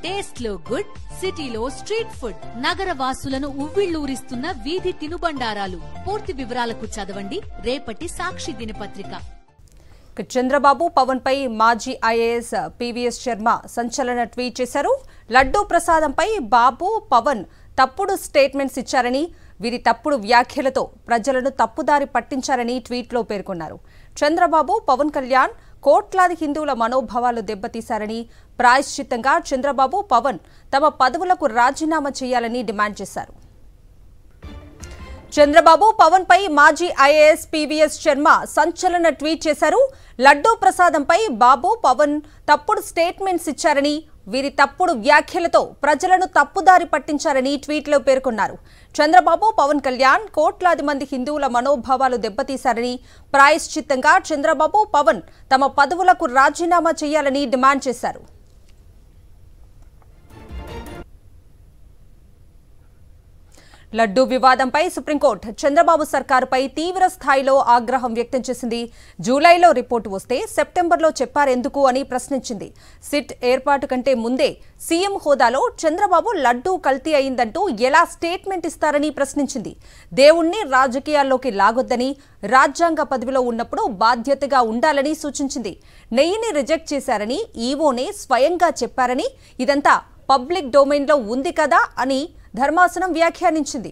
Taste లో good, సిటీలో street food, నగర వాసులను ఉవ్విళ్లూరిస్తున్న వీధి తినుబండారాలు. పూర్తి వివరాలకు చదవండి రేపటి సాక్షి దినపత్రిక. చంద్రబాబు పవన్ పై మాజీ ఐఏఎస్ పీవీఎస్ శర్మ సంచలన ట్వీట్ చేశారు. లడ్డూ ప్రసాదంపై బాబు పవన్ తప్పుడు స్టేట్మెంట్స్ ఇచ్చారని, వీరి తప్పుడు వ్యాఖ్యలతో ప్రజలను తప్పుదారి పట్టించారని ట్వీట్లో పేర్కొన్నారు. చంద్రబాబు పవన్ కళ్యాణ్ కోట్లాది హిందువుల మనోభావాలు దెబ్బతీశారని, ప్రాయశ్చిత్తంగా చంద్రబాబు పవన్ తమ పదవులకు రాజీనామా చేయాలని డిమాండ్ చేశారు. చంద్రబాబు పవన్ పై మాజీ ఐఏఎస్ పీవీఎస్ శర్మ సంచలన ట్వీట్ చేశారు. లడ్డూ ప్రసాదంపై బాబు పవన్ తప్పుడు స్టేట్మెంట్స్ ఇచ్చారని, వీరి తప్పుడు వ్యాఖ్యలతో ప్రజలను తప్పుదారి పట్టించారని ట్వీట్లో పేర్కొన్నారు. చంద్రబాబు పవన్ కళ్యాణ్ కోట్లాది మంది హిందువుల మనోభావాలు దెబ్బతీశారని, ప్రాయశ్చిత్తంగా చంద్రబాబు పవన్ తమ పదవులకు రాజీనామా చేయాలని డిమాండ్ చేశారు. లడ్డూ వివాదంపై సుప్రీంకోర్టు చంద్రబాబు సర్కారుపై తీవ్ర స్థాయిలో ఆగ్రహం వ్యక్తం చేసింది. జూలైలో రిపోర్టు వస్తే సెప్టెంబర్లో చెప్పారెందుకు అని ప్రశ్నించింది. సిట్ ఏర్పాటు కంటే ముందే సీఎం హోదాలో చంద్రబాబు లడ్డూ కల్తీ అయిందంటూ ఎలా స్టేట్మెంట్ ఇస్తారని ప్రశ్నించింది. దేవుణ్ణి రాజకీయాల్లోకి లాగొద్దని, రాజ్యాంగ పదవిలో ఉన్నప్పుడు బాధ్యతగా ఉండాలని సూచించింది. నెయ్యిని రిజెక్ట్ చేశారని ఈవోనే స్వయంగా చెప్పారని, ఇదంతా పబ్లిక్ డొమైన్లో ఉంది కదా అని ధర్మాసనం వ్యాఖ్యానించింది.